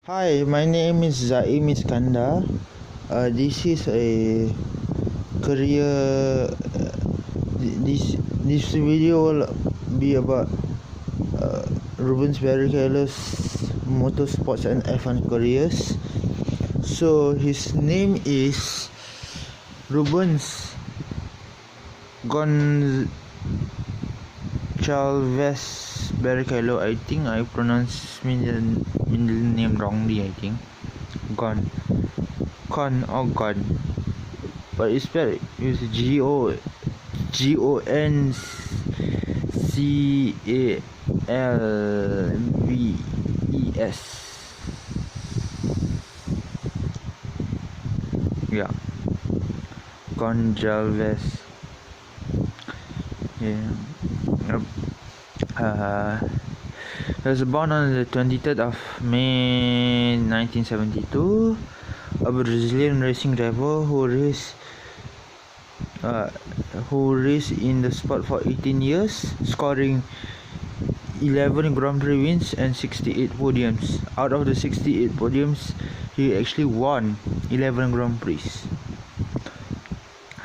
Hi, my name is Zaim Iskandar. This is a career. This video will be about Rubens Barrichello's motorsports and F1 careers. So his name is Rubens Gonçalves Barrichello. I think I pronounced middle name wrongly. I think Gon or God, but it's spelled with Goncalves. Yeah, Gonçalves. Yeah. He was born on the 23rd of May 1972, a Brazilian racing driver who raced in the sport for 18 years, scoring 11 Grand Prix wins and 68 podiums. Out of the 68 podiums, he actually won 11 Grand Prix.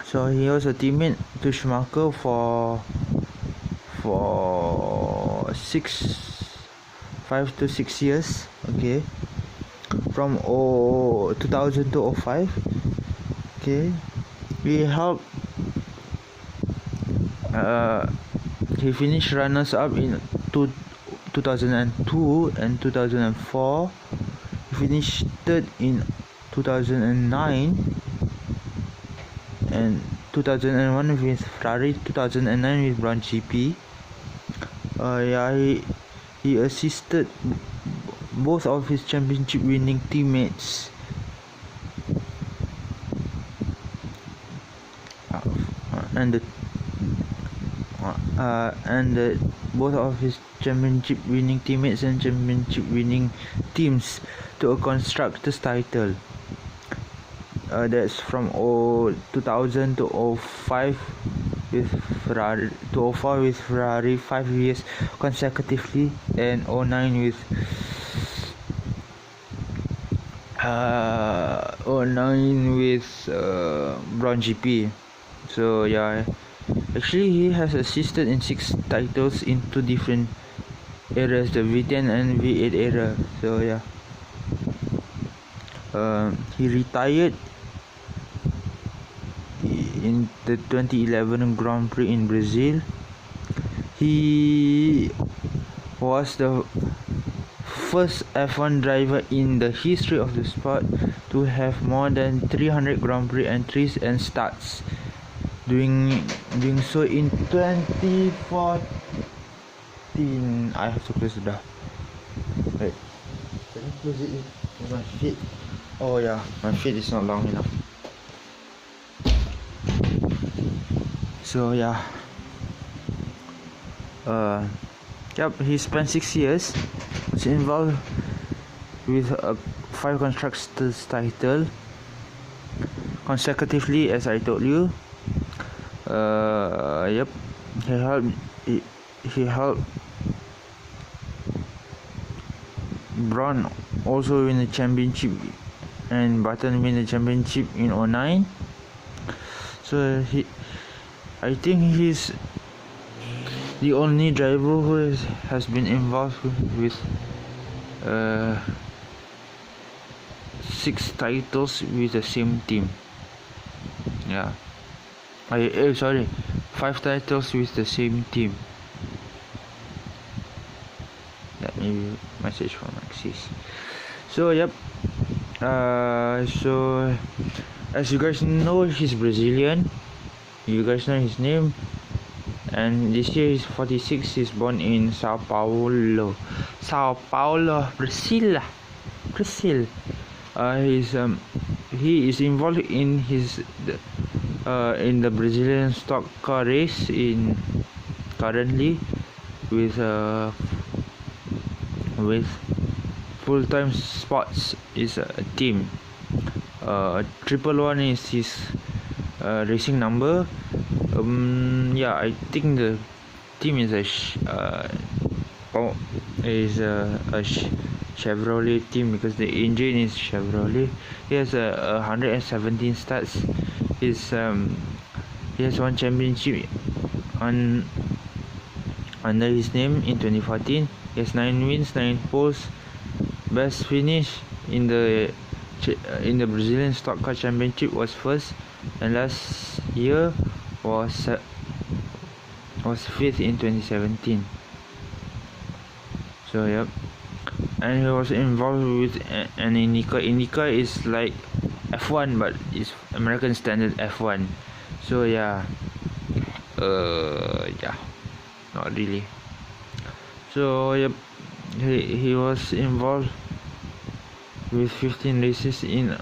So he was a teammate to Schumacher for 5 to 6 years. Okay, from 2000 to 05. Okay, he finished runners up in 2002 and 2004. He finished third in 2009 and 2001 with Ferrari, 2009 with Brown GP. He assisted both of his championship winning teammates both of his championship winning teammates and championship winning teams to a constructors title. That's from 2000 to 05 with Ferrari, to 04 with Ferrari 5 years consecutively, and 09 with Brown GP. So yeah, actually he has assisted in 6 titles in 2 different eras, the V10 and V8 era. So yeah, he retired in the 2011 Grand Prix in Brazil. He was the first F1 driver in the history of the sport to have more than 300 Grand Prix entries and starts, doing so in 2014. I have to close the door. Wait, can I close it with my feet? Oh yeah, my feet is not long enough. So yeah, he spent 6 years. Was involved with 5 constructors title consecutively, as I told you. He helped Brown also win the championship, and Button win the championship in 09. So I think he's the only driver who has been involved with 6 titles with the same team. Yeah, 5 titles with the same team. Let me message from Maxis. So yep, so as you guys know, he's Brazilian. You guys know his name, and this year he's 46. He's born in Sao Paulo, Brazil. He is involved in the Brazilian stock car race currently with Full-Time Sports is a team. 111 is his racing number. I think the team is Chevrolet team because the engine is Chevrolet. He has 117 starts. He has one championship under his name in 2014. He has 9 wins, 9 poles. Best finish in the Brazilian Stock Car Championship was first, and last year was 5th in 2017. So yep, and he was involved with an IndyCar. IndyCar is like F1 but it's American standard F1. So yeah, not really. So yep, he was involved with 15 races in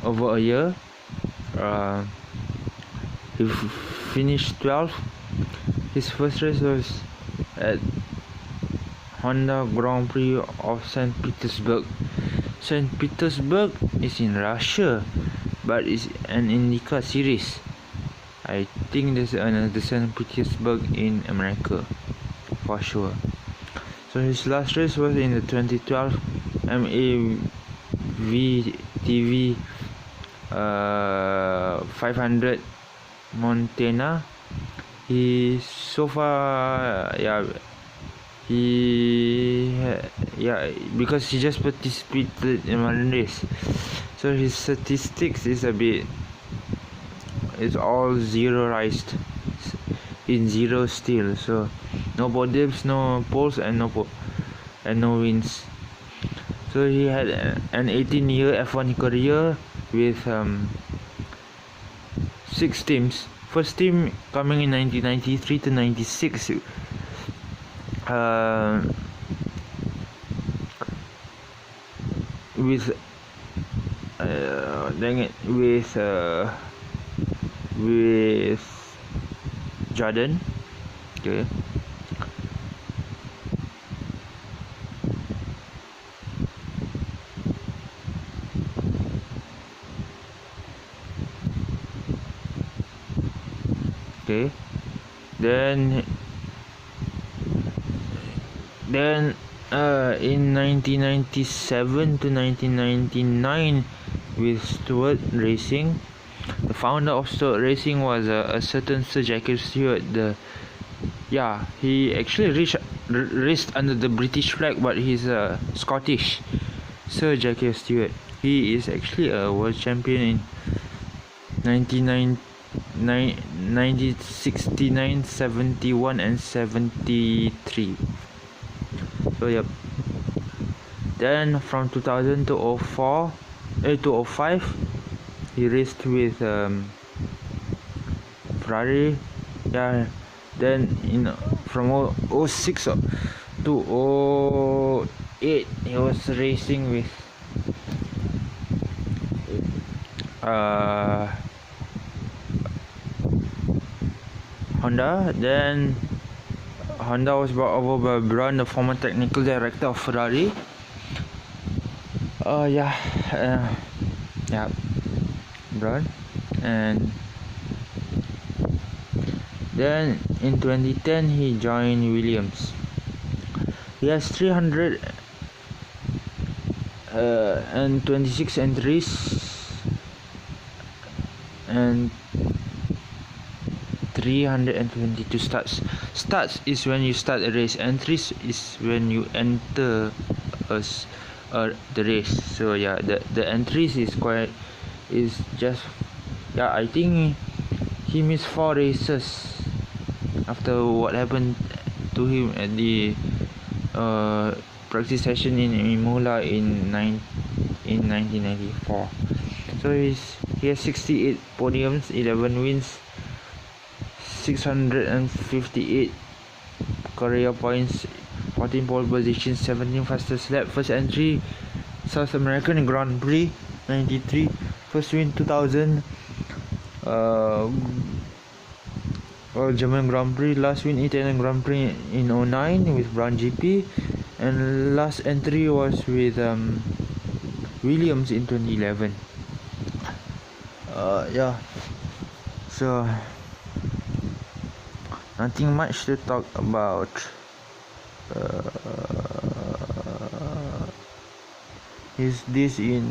over a year. He finished 12th. His first race was at Honda Grand Prix of St. Petersburg. St. Petersburg is in Russia, but it's an IndyCar series. I think there's another St. Petersburg in America for sure. So his last race was in the 2012 MAVTV 500 Montana. He so far because he just participated in one race, so his statistics is it's all zeroized in zero still. So no podiums, no poles, and no wins. So he had an 18-year F1 career with 6 teams. First team coming in 1993 to 96. With Jordan. Okay. Okay. Then in 1997 to 1999 with Stewart Racing. The founder of Stewart Racing was a certain Sir Jackie Stewart. He actually raced under the British flag, but he's Scottish. Sir Jackie Stewart. He is actually a world champion in 1969, 71 and 73. So yep. Then from 2000 to 05, he raced with Ferrari. Then from 06 to 08, he was racing with Honda. Then Honda was bought over by Braun, the former technical director of Ferrari. Braun. And then in 2010 he joined Williams. He has 326 entries and 322 starts. Starts is when you start a race. Entries is when you enter the race. So the entries is I think he missed 4 races after what happened to him at the practice session in Imola in 1994. So he has 68 podiums, 11 wins, 658 career points, 14 pole positions, 17 fastest lap. First entry South American Grand Prix 93, first win 2000 German Grand Prix, last win Italian Grand Prix in 09 with Braun GP, and last entry was with Williams in 2011. So nothing much to talk about. Is this in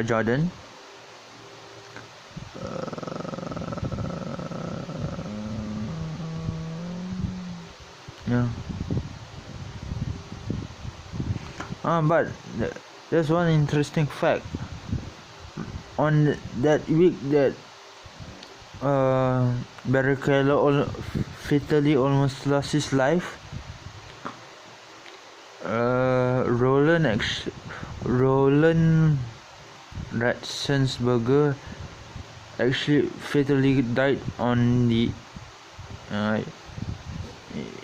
Jordan? Yeah. But there's one interesting fact. On that week that Barrichello fatally almost lost his life, Roland Ratzensberger actually fatally died on the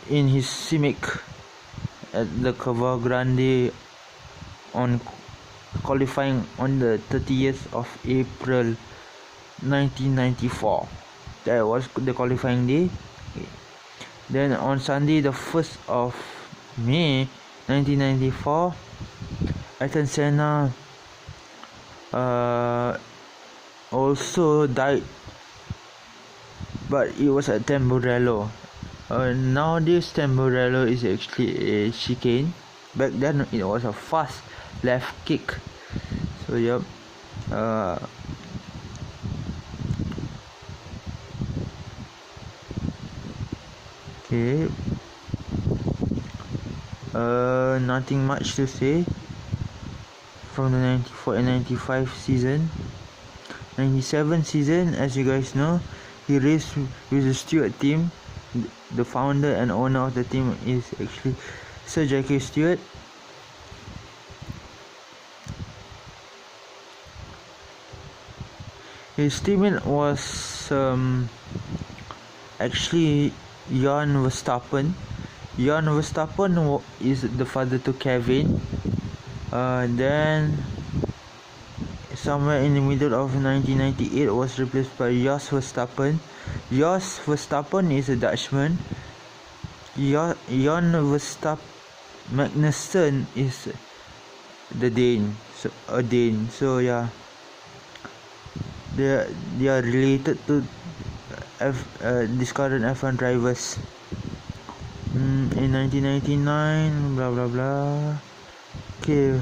in his CIMIC at the Cava Grande on qualifying on the 30th of April 1994. That was the qualifying day. Then on Sunday the 1st of May 1994, Ayrton Senna also died, but it was at Tamburello. Nowadays Tamburello is actually a chicane. Back then it was a fast left kick. So yep. Okay. Nothing much to say from the 94 and 95 season. 97 season, as you guys know, he raced with the Stewart team. The founder and owner of the team is actually Sir Jackie Stewart. His teammate was actually Jan Verstappen. Jan Verstappen is the father to Kevin. Then somewhere in the middle of 1998 was replaced by Jos Verstappen. Jos Verstappen is a Dutchman. Jan Verstappen Magnussen is the Dane. So yeah, they are related to this current F1 drivers. In 1999, blah blah blah. Okay.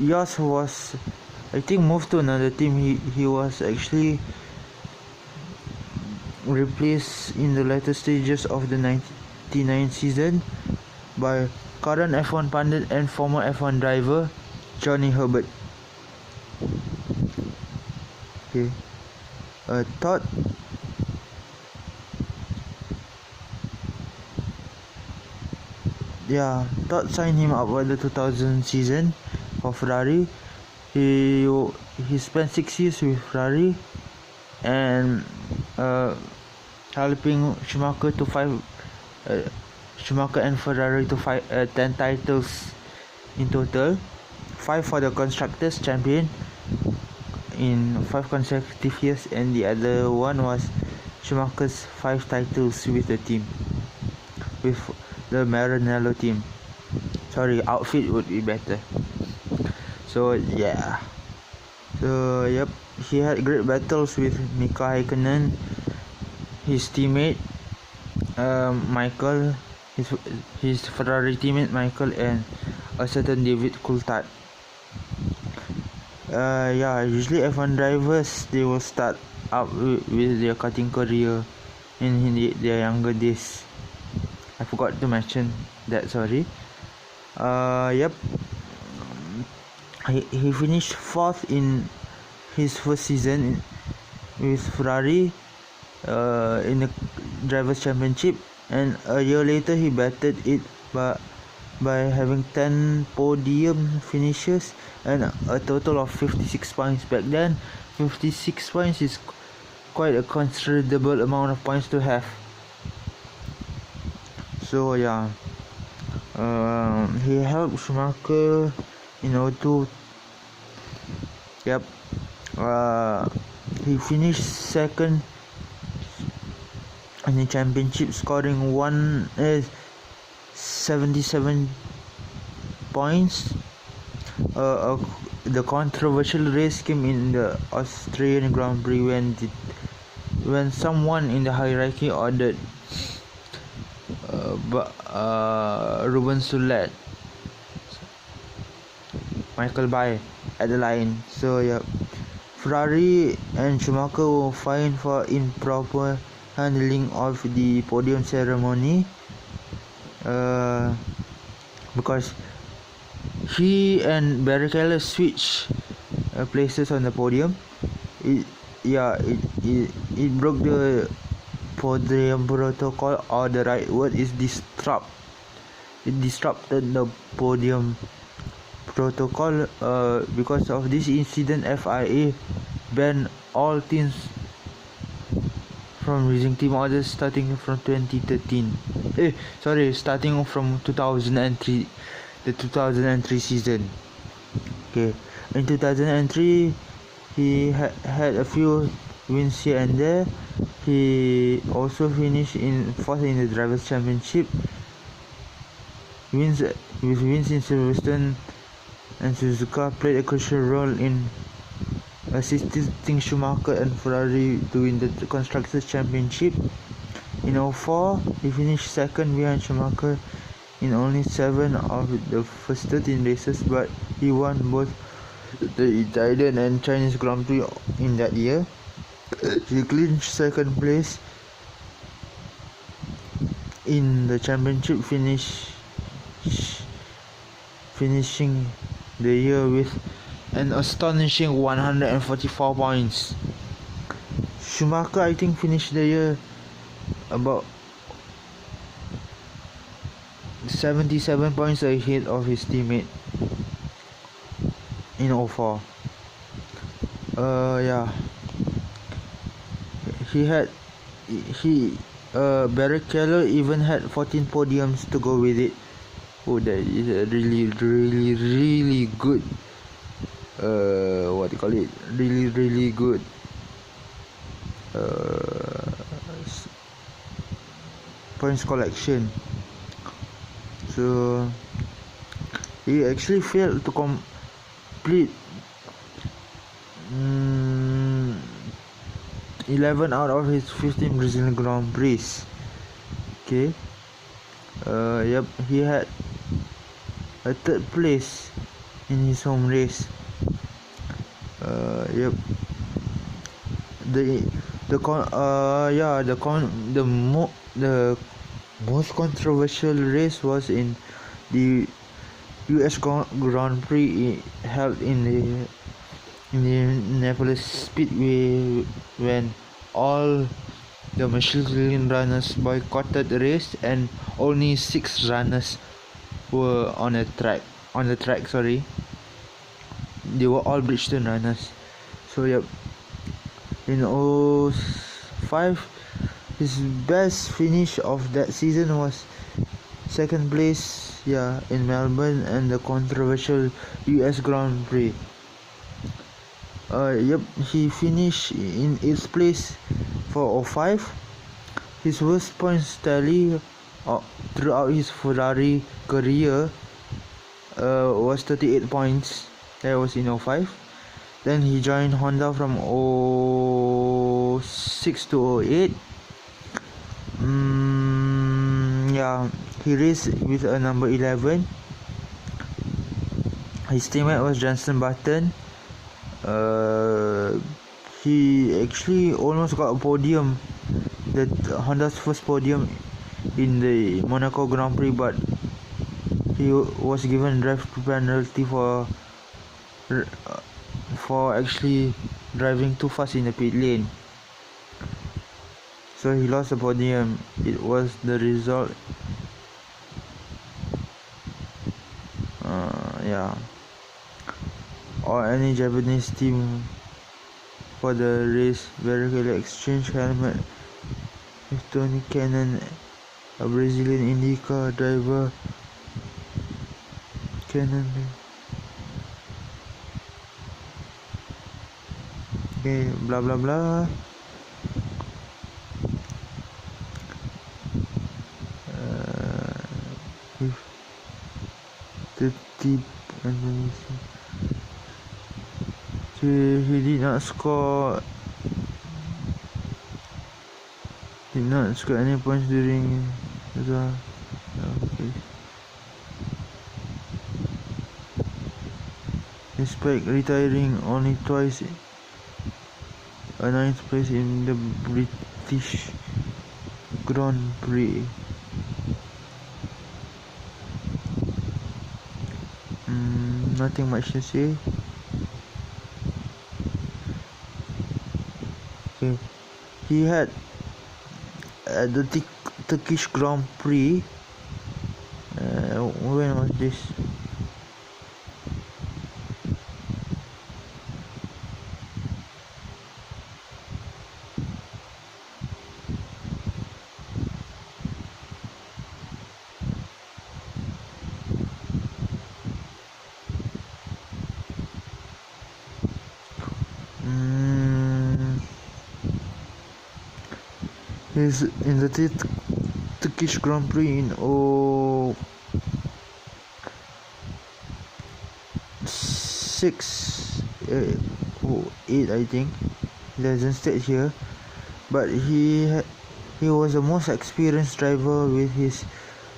Jos was, I think, moved to another team. He was actually replaced in the later stages of the 99 season by current F1 pundit and former F1 driver Johnny Herbert. Okay. Todd signed him up for the 2000 season for Ferrari. He spent 6 years with Ferrari and helping Schumacher and Ferrari to 10 titles in total. 5 for the constructors champion in 5 consecutive years, and the other one was Schumacher's 5 titles with the team, with the Maranello team. Sorry, outfit would be better. So yeah. So yep, he had great battles with Mika Häkkinen, his teammate Michael, his Ferrari teammate Michael, and a certain David Coulthard. Usually F1 drivers, they will start up with their karting career in their younger days. I forgot to mention that, sorry. Yep. He finished 4th in his first season with Ferrari in the Drivers' Championship, and a year later he battered it by having 10 podium finishes and a total of 56 points. Back then, 56 points is quite a considerable amount of points to have. So yeah, he helped Schumacher in 02. Yep. He finished 2nd in the championship, scoring 77 points. The controversial race came in the Australian Grand Prix when someone in the hierarchy ordered Rubens Barrichello, Michael Bay at the line. So yeah, Ferrari and Schumacher were fined for improper handling of the podium ceremony, because he and Barrichello switched places on the podium. It broke the podium protocol, or the right word is disrupt. It disrupted the podium protocol. Because of this incident, FIA banned all teams from using team orders starting from 2013. Starting from 2003, the 2003 season. Okay, in 2003, he had a few wins here and there. He also finished in fourth in the Drivers' Championship. Wins in Silverstone and Suzuka played a crucial role in assisting Schumacher and Ferrari to win the Constructors' Championship. In 2004, he finished second behind Schumacher in only 7 of the first 13 races, but he won both the Italian and Chinese Grand Prix in that year. He clinched second place in the championship, finishing the year with an astonishing 144 points. Schumacher, I think, finished the year about 77 points ahead of his teammate in 2004. Barrichello even had 14 podiums to go with it. Oh, that is a really good really good points collection. So he actually failed to complete 11 out of his 15 Brazilian Grand Prix. Okay. He had a third place in his home race. The most controversial race was in the US Grand Prix held in the Indianapolis Speedway, when all the Michelin runners boycotted the race and only 6 runners were on the track. They were all Bridgestone runners. So in 2005, his best finish of that season was second place in Melbourne and the controversial US Grand Prix. He finished in 8th place for 2005. His worst points tally throughout his Ferrari career was 38 points. That was in 2005. Then he joined Honda from 2006 to 2008. He raced with a number 11. His teammate was Jenson Button. He actually almost got a podium, Honda's first podium in the Monaco Grand Prix, but he was given drive penalty for actually driving too fast in the pit lane. So he lost the podium. It was the result. Or any Japanese team for the race, Barrichello exchanged helmet with Tony Kanaan, a Brazilian IndyCar driver. Kanaan. Okay, blah blah blah. The tip and he did not score any points during the Okay. Despite retiring only twice, a ninth place in the British Grand Prix. Nothing much to say. Okay. He had at the Turkish Grand Prix. When was this? He's in the Turkish Grand Prix in 06, 08, I think. It doesn't state here, but he was the most experienced driver with his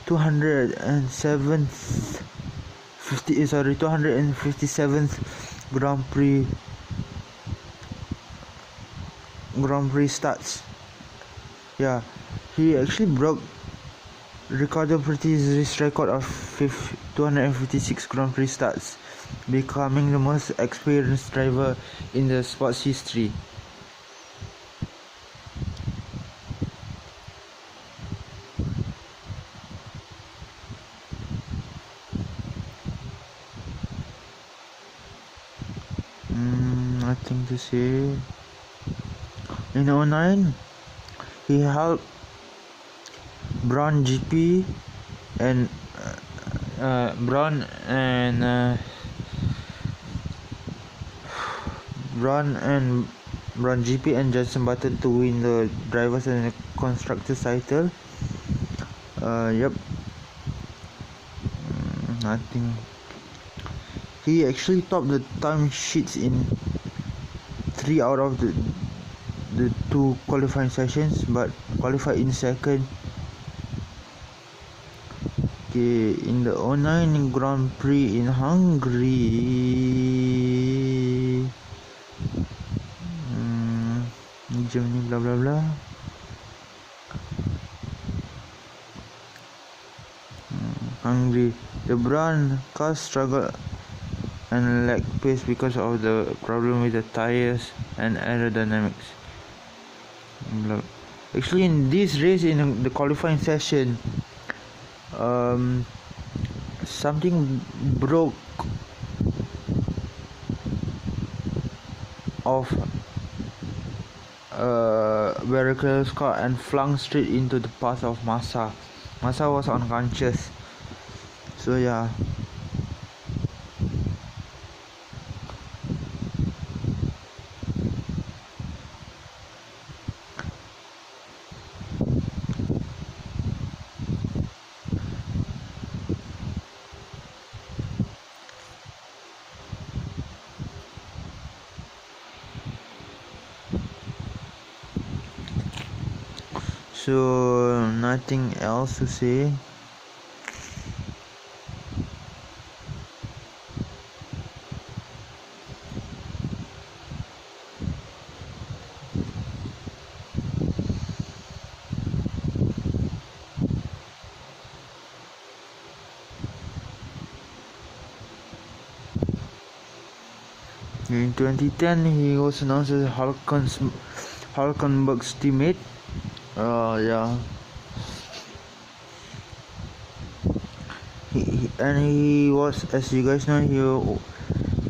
257th Grand Prix starts. Yeah, he actually broke Ricardo Petit's record of 256 Grand Prix starts, becoming the most experienced driver in the sport's history. Nothing to say. In 09, he helped Braun GP and Braun GP and Jenson Button to win the drivers and constructors title. Yep. Nothing. He actually topped the time sheets in 3 out of the 2 qualifying sessions, but qualified in second. Okay, in the 09 Grand Prix in Hungary, Germany, blah blah blah. Hungary, the Braun car struggled and lacked pace because of the problem with the tires and aerodynamics. Actually, in this race, in the qualifying session, something broke off Barrichello's car and flung straight into the path of Massa. Massa was unconscious. So yeah. So nothing else to say. In 2010, he was announced as Hulkenberg's teammate. Yeah. He was, as you guys know,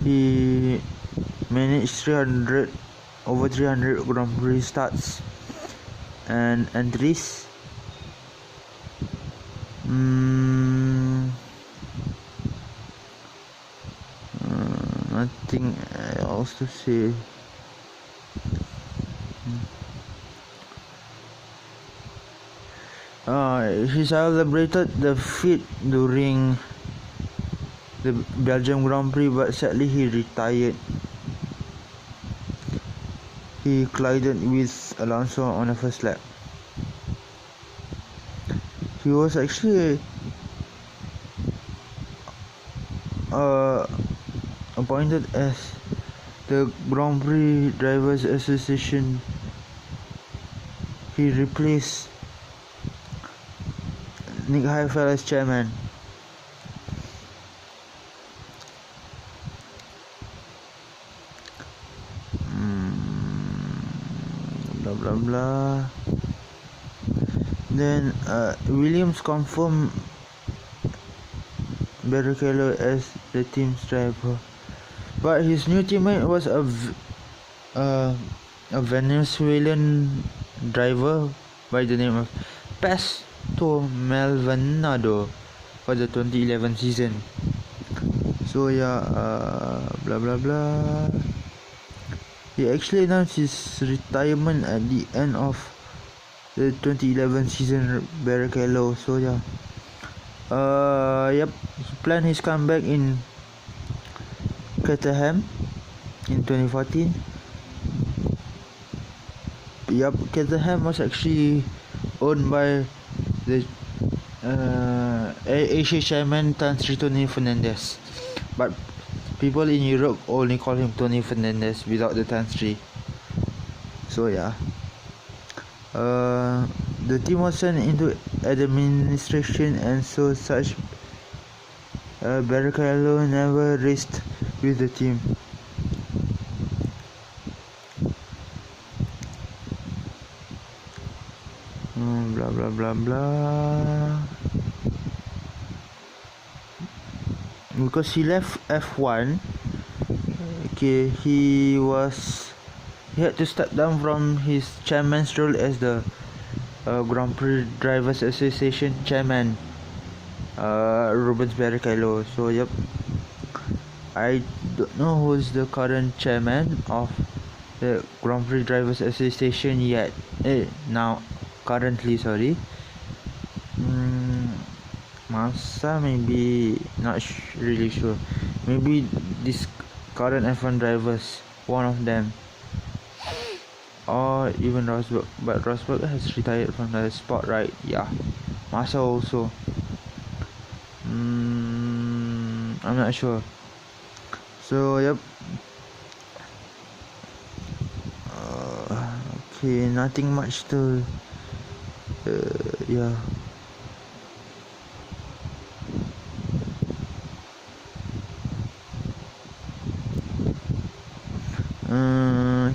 he managed over 300 Grand Prix starts and entries. Nothing else to say. He celebrated the feat during the Belgium Grand Prix, but sadly he retired. He collided with Alonso on the first lap. he was actually appointed as the Grand Prix Drivers Association. He replaced Nick Heidfeld as chairman. Blah blah blah. Then Williams confirmed Barrichello as the team's driver, but his new teammate was a Venezuelan driver by the name of Pastor Maldonado for the 2011 season. So yeah, blah blah blah. He actually announced his retirement at the end of the 2011 season, Barrichello. So yeah, yep, he planned his comeback in Caterham in 2014. Yep, Caterham was actually owned by the Asia chairman Tony Fernandez, but people in Europe only call him Tony Fernandez without the Tansri. So yeah, the team was sent into administration, and so such Barrichello never raced with the team. Blah blah blah blah. Because he left F1, okay, he had to step down from his chairman's role as the Grand Prix Drivers Association chairman, Rubens Barrichello. So yep, I don't know who's the current chairman of the Grand Prix Drivers Association yet. Now, currently, sorry. Massa, maybe, not really sure. Maybe this current F1 drivers, one of them, or even Rosberg. But Rosberg has retired from the sport, right? Yeah, Massa also. I'm not sure. So yep. Okay, nothing much to. Yeah.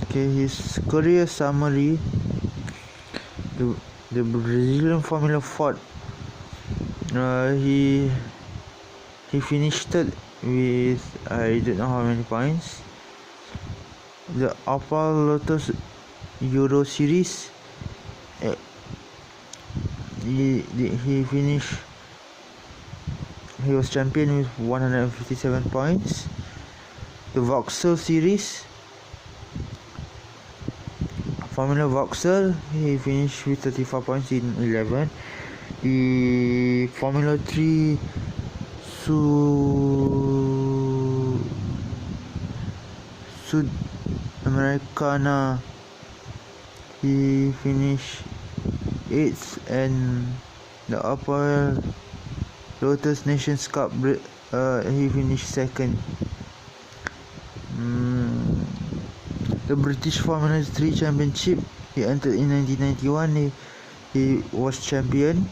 Okay, his career summary. The Brazilian Formula Ford. He finished third with I don't know how many points. The Opel Lotus Euro Series. He finished. He was champion with 157 points. The Vauxhall Series, Formula Vauxhall, he finished with 34 points in 11. The Formula 3 Sudamericana, he finished 8th, and the Upper Lotus Nations Cup, he finished 2nd. The British Formula 3 Championship, he entered in 1991. He was champion.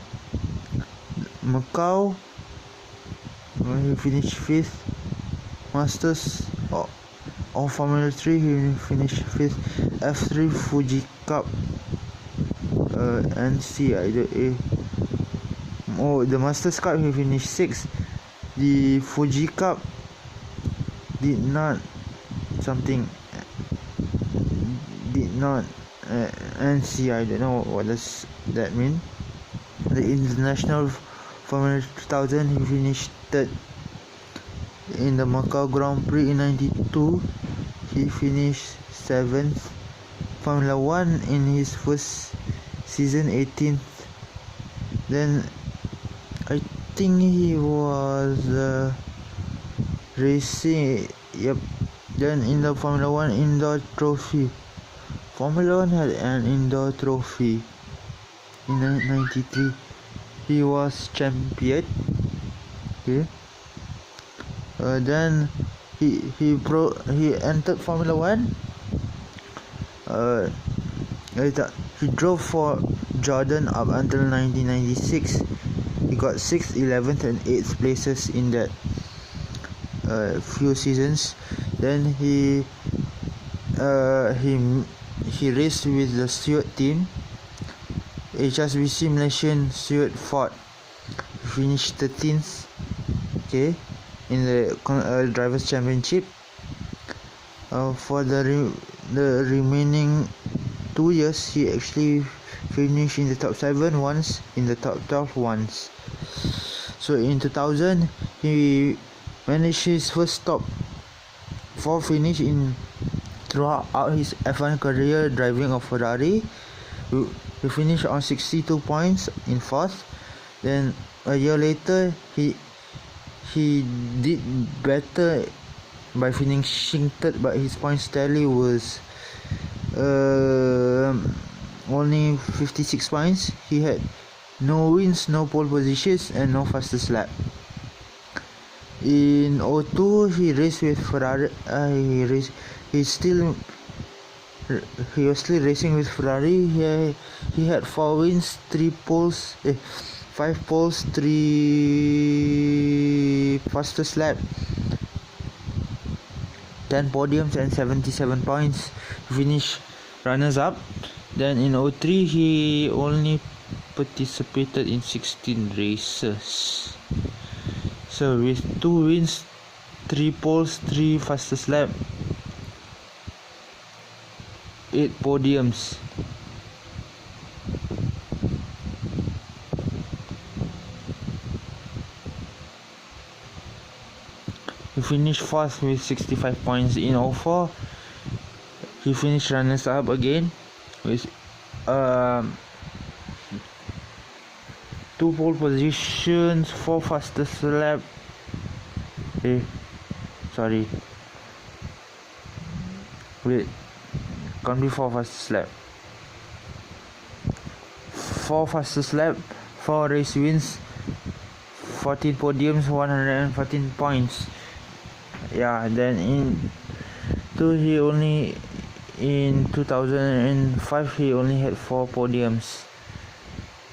Macau, he finished 5th. Masters of Formula 3, he finished 5th. F3 Fuji Cup, NC, the Masters Cup, he finished 6th. The Fuji Cup did not NC, I don't know what does that mean. The International Formula 2000, he finished 3rd. In the Macau Grand Prix in 92, he finished 7th. Formula 1 in his first season, 18th. Then I think he was racing, yep. Then in the Formula 1 indoor trophy, Formula 1 had an indoor trophy in 1993. he was champion. Okay. Then he entered Formula One. He drove for Jordan up until 1996. He got 6th, 11th and 8th places in that few seasons. Then he raced with the Stewart team. HSBC Malaysian Stewart Ford. He finished 13th, okay, in the Drivers' Championship. For the remaining 2 years, he actually finished in the top 7 once, in the top 12 once. So in 2000, he managed his first top 4 finish throughout his F1 career driving a Ferrari. He finished on 62 points in 4th. Then a year later, he did better by finishing 3rd, but his points tally was only 56 points. He had no wins, no pole positions and no fastest lap. In 02, he raced with Ferrari. He was still racing with Ferrari. He had 4 wins, 3 poles, 5 poles, 3 fastest lap, 10 podiums and 77 points. He finished runners up. Then in 03, he only participated in 16 races. So with 2 wins, 3 poles, 3 fastest lap, 8 podiums. He finished 4th with 65 points. In 04, he finished runners up again with 2 pole positions, 4 fastest lap. Can't be 4 fastest lap. 4 fastest lap, 4 race wins, 14 podiums, 114 points. Yeah, then in 2005 he only had 4 podiums.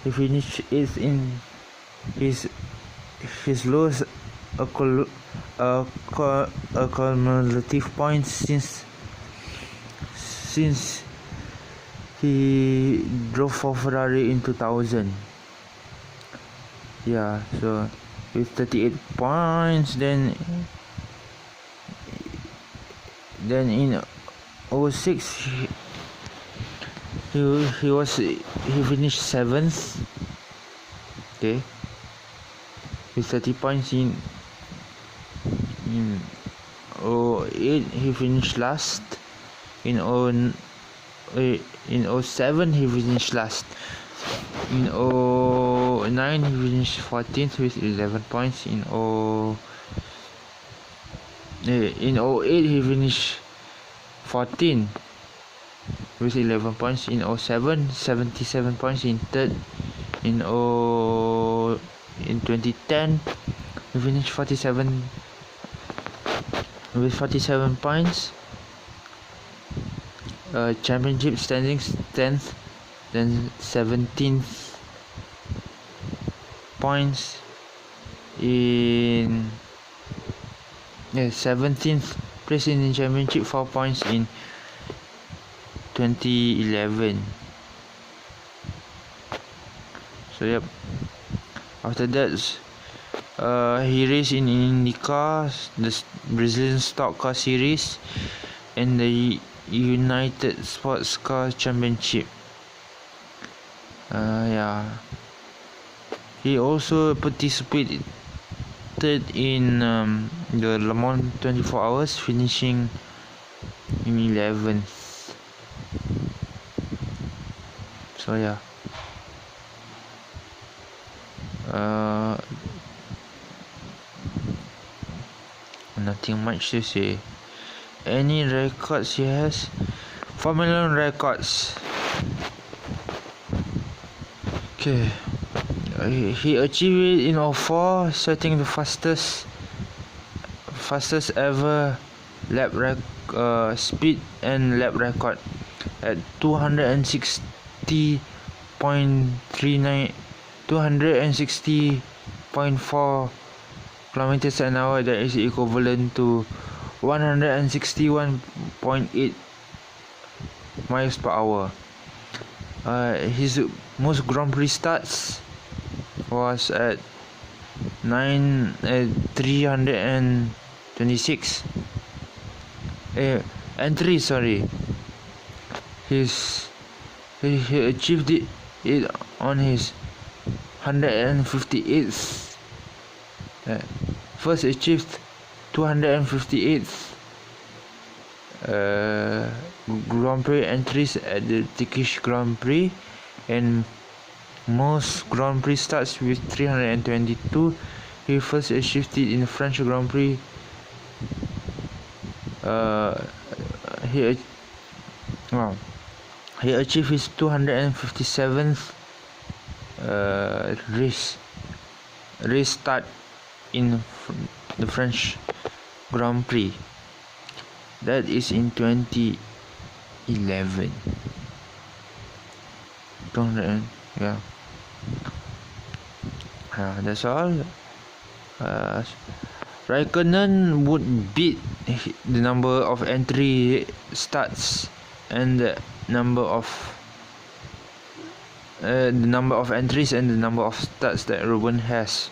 He finished 8th in his lowest cumulative points since he drove for Ferrari in 2000. Yeah, so with 38 points, then in 06 he finished 7th, okay, with 30 points. In 08 he finished last. In 07 he finished last. In 09 he finished 14th with 11 points. In 08 he finished 14 with 11 points. In 07, 77 points in 3rd. In 2010 he finished 47 with 47 points. Championship standings 10th, then 17th points in 17th place in the championship, 4 points in 2011. So yep, after that he raced in IndyCar, the Brazilian Stock Car Series, and the United Sports Car Championship. Yeah, he also participated in the Le Mans 24 Hours, finishing in 11th. So yeah, nothing much to say. Any records he has? Formula 1 records. Okay. he achieved it in 04, setting the fastest ever speed and lap record at 260.39 260.4 kilometers an hour. That is equivalent to 161.8 miles per hour. His most Grand Prix starts was at 326 entries. Sorry, he achieved it on his 158th. First achieved 258th Grand Prix entries at the Turkish Grand Prix, and most Grand Prix starts with 322. He first achieved it in the French Grand Prix. He achieved his 257th race start in the French Grand Prix. That is in 2011. Yeah. That's all. Raikkonen would beat the number of entry starts and the number of entries and the number of starts that Rubens has.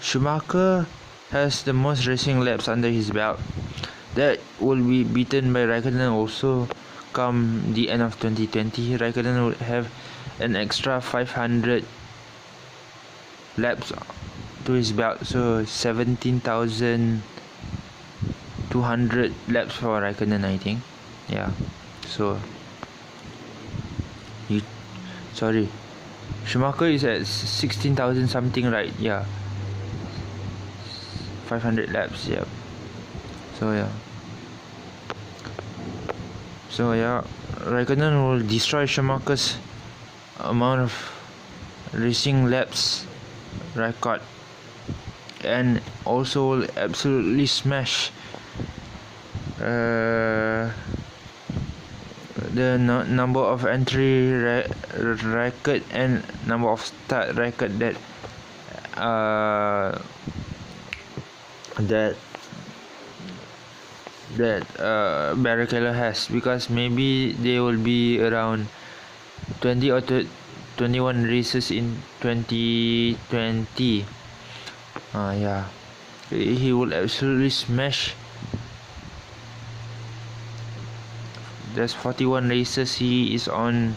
Schumacher has the most racing laps under his belt. That will be beaten by Raikkonen also come the end of 2020. Raikkonen would have an extra 500 laps to his belt, so 17,200 laps for Raikkonen, I think. So Schumacher is at 16,000 something, right? 500 laps. So Raikkonen will destroy Schumacher's amount of racing laps record, and also will absolutely smash the number of entry record and number of start record that Barrichello has, because maybe they will be around 20 or 21 races in 2020. He will absolutely smash. There's 41 races. He is on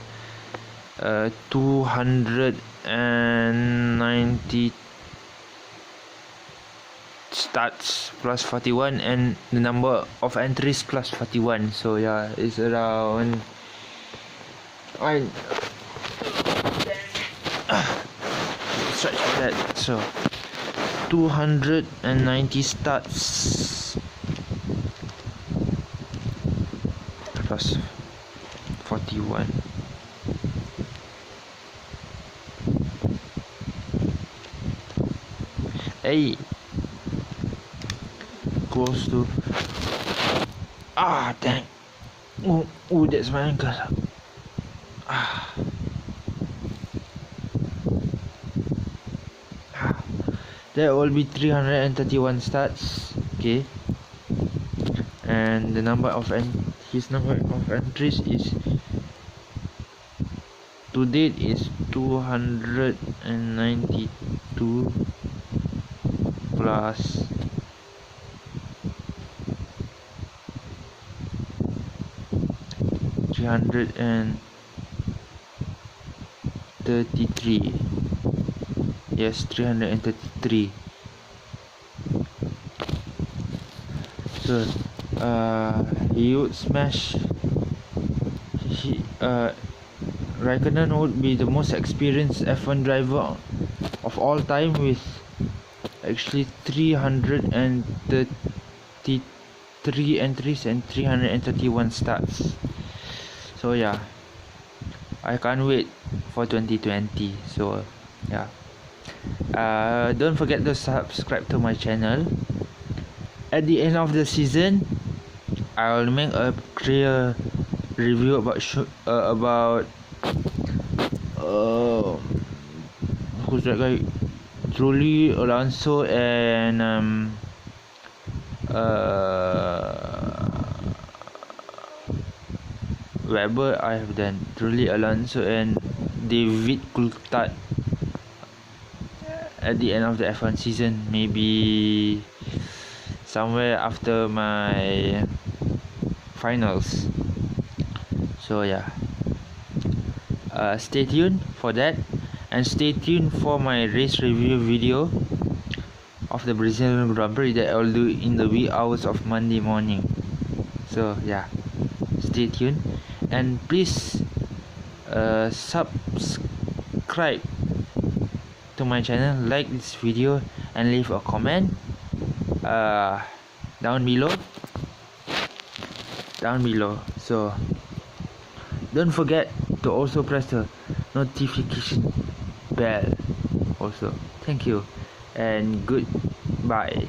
290 starts plus 41, and the number of entries plus 41. So it's around stretch like that. So 290 starts plus 41. Close to dang. That's my ankle. There will be 331 starts. Okay, and the number of his number of entries is to date is 292 plus 333. Yes, 333. So he would smash. Raikkonen would be the most experienced F1 driver of all time, with actually 333 entries and 331 starts. So So yeah, I can't wait for 2020. So yeah, don't forget to subscribe to my channel. At the end of the season, I'll make a clear review about who's that guy, Truly Alonso and Weber. I have done Truly Alonso and David Coulthard at the end of the F1 season, maybe somewhere after my finals. So yeah, stay tuned for that, and stay tuned for my race review video of the Brazilian Grand Prix that I'll do in the wee hours of Monday morning. So yeah, stay tuned, and please subscribe to my channel, like this video, and leave a comment down below. So don't forget to also press the notification bell also. Thank you and goodbye.